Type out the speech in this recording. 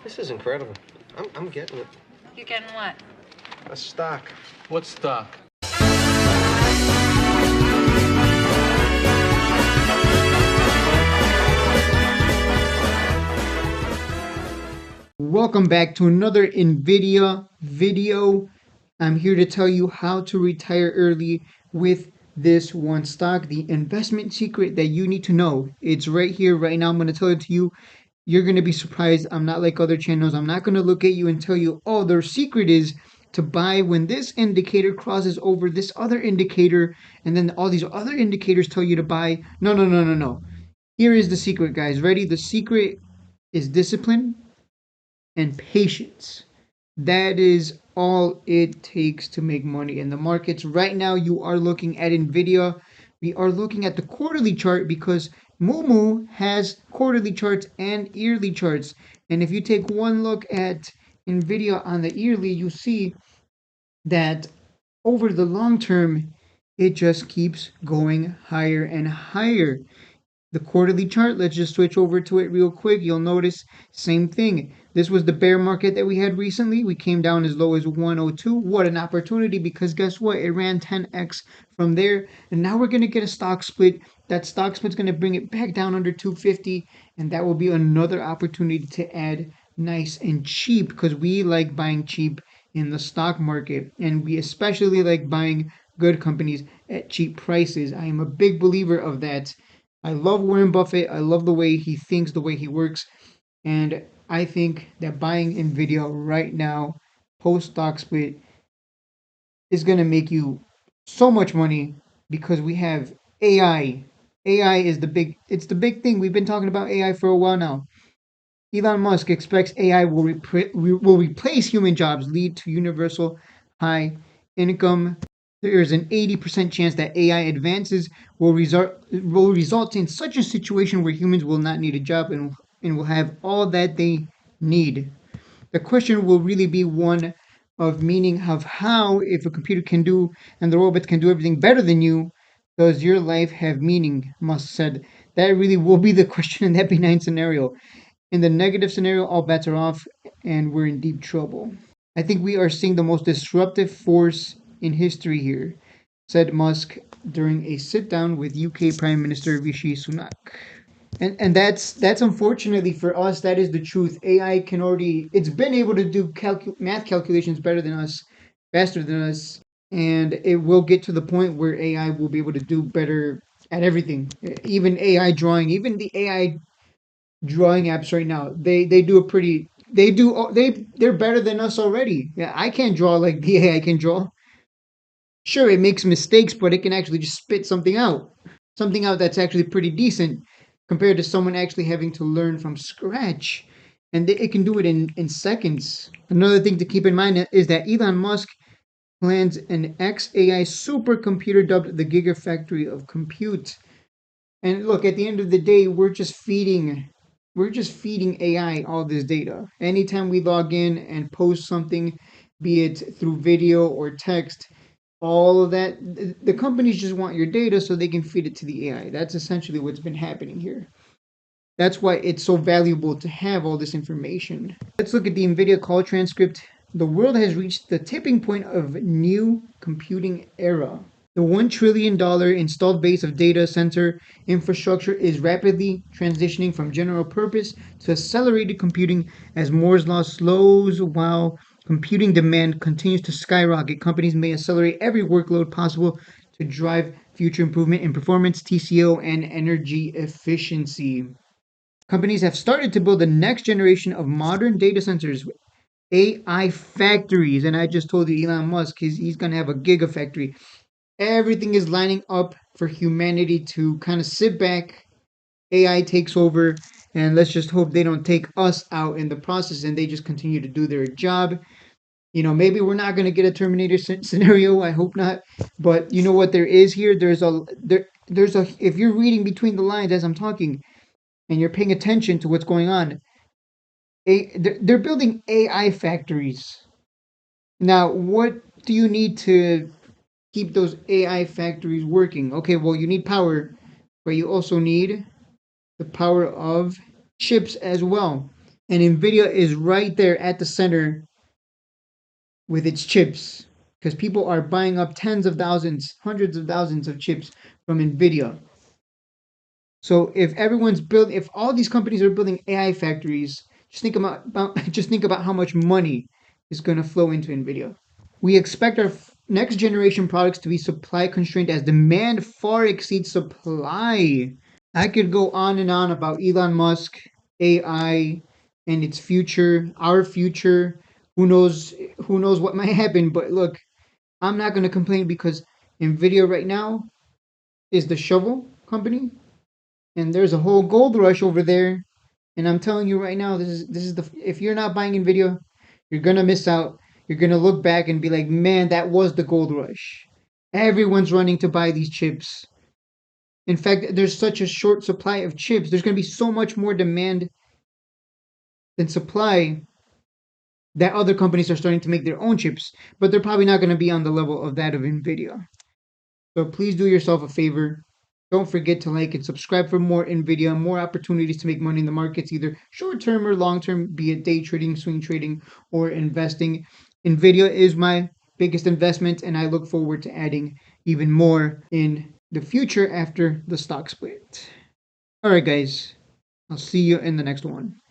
This is incredible. I'm getting it. You getting what? A stock. What stock? Welcome back to another Nvidia video. I'm here to tell you how to retire early with this one stock, the investment secret that you need to know. It's right here, right now. I'm going to tell it to you. You're going to be surprised. I'm not like other channels. I'm not going to look at you and tell you, oh, their secret is to buy when this indicator crosses over this other indicator, and then all these other indicators tell you to buy. No. Here is the secret, guys. Ready? The secret is discipline and patience. That is all it takes to make money in the markets. Right now, you are looking at Nvidia. We are looking at the quarterly chart because Moomoo has quarterly charts and yearly charts. And if you take one look at Nvidia on the yearly, you see that over the long term, it just keeps going higher and higher. The quarterly chart, let's just switch over to it real quick. You'll notice same thing. This was the bear market that we had recently. We came down as low as 102. What an opportunity, because guess what? It ran 10x from there. And now we're going to get a stock split. That stock split's going to bring it back down under 250. And that will be another opportunity to add nice and cheap, because we like buying cheap in the stock market. And we especially like buying good companies at cheap prices. I am a big believer of that. I love Warren Buffett. I love the way he thinks, the way he works. And I think that buying Nvidia right now, post stock split, is going to make you so much money because we have AI. AI is it's the big thing. We've been talking about AI for a while now. Elon Musk expects AI will replace human jobs, lead to universal high income. There is an 80% chance that AI advances will result in such a situation where humans will not need a job and will have all that they need. The question will really be one of meaning of how, if a computer can do and the robots can do everything better than you, does your life have meaning? Musk said. That really will be the question in that benign scenario. In the negative scenario, all bets are off and we're in deep trouble. I think we are seeing the most disruptive force in history here, said Musk during a sit-down with UK Prime Minister Rishi Sunak. And that's unfortunately for us, that is the truth. AI can already, it's been able to do math calculations better than us, faster than us, and it will get to the point where AI will be able to do better at everything. Even AI drawing, even the AI drawing apps right now, they're better than us already. Yeah, I can't draw like the AI can draw. Sure, it makes mistakes, but it can actually just spit something out that's actually pretty decent compared to someone actually having to learn from scratch. And it can do it in seconds. Another thing to keep in mind is that Elon Musk plans an XAI supercomputer dubbed the Gigafactory of Compute. And look, at the end of the day, we're just feeding AI all this data. Anytime we log in and post something, be it through video or text, all of that, the companies just want your data so they can feed it to the AI. That's essentially what's been happening here. That's why it's so valuable to have all this information. Let's look at the Nvidia call transcript. The world has reached the tipping point of new computing era. The $1 trillion installed base of data center infrastructure is rapidly transitioning from general purpose to accelerated computing as Moore's law slows while computing demand continues to skyrocket. Companies may accelerate every workload possible to drive future improvement in performance, TCO, and energy efficiency. Companies have started to build the next generation of modern data centers, AI factories. And I just told you, Elon Musk, he's going to have a gigafactory. Everything is lining up for humanity to kind of sit back. AI takes over, and let's just hope they don't take us out in the process and they just continue to do their job. You know, maybe we're not going to get a Terminator scenario. I hope not. But you know what there is here? There's a if you're reading between the lines as I'm talking and you're paying attention to what's going on, they're building AI factories. Now, what do you need to keep those AI factories working? Okay, well, you need power, but you also need the power of chips as well. And Nvidia is right there at the center with its chips because people are buying up tens of thousands, hundreds of thousands of chips from Nvidia. So if all these companies are building AI factories, just think about how much money is going to flow into Nvidia. We expect our next generation products to be supply constrained as demand far exceeds supply. I could go on and on about Elon Musk, AI, and its future, our future. Who knows what might happen, but look, I'm not going to complain because Nvidia right now is the shovel company and there's a whole gold rush over there. And I'm telling you right now, this is the if you're not buying Nvidia, you're gonna miss out. You're gonna look back and be like, man, that was the gold rush. Everyone's running to buy these chips. In fact, there's such a short supply of chips. There's gonna be so much more demand than supply that other companies are starting to make their own chips, but they're probably not gonna be on the level of that of Nvidia. So please do yourself a favor. Don't forget to like and subscribe for more NVIDIA, more opportunities to make money in the markets, either short term or long term, be it day trading, swing trading, or investing. NVIDIA is my biggest investment, and I look forward to adding even more in the future after the stock split. All right, guys, I'll see you in the next one.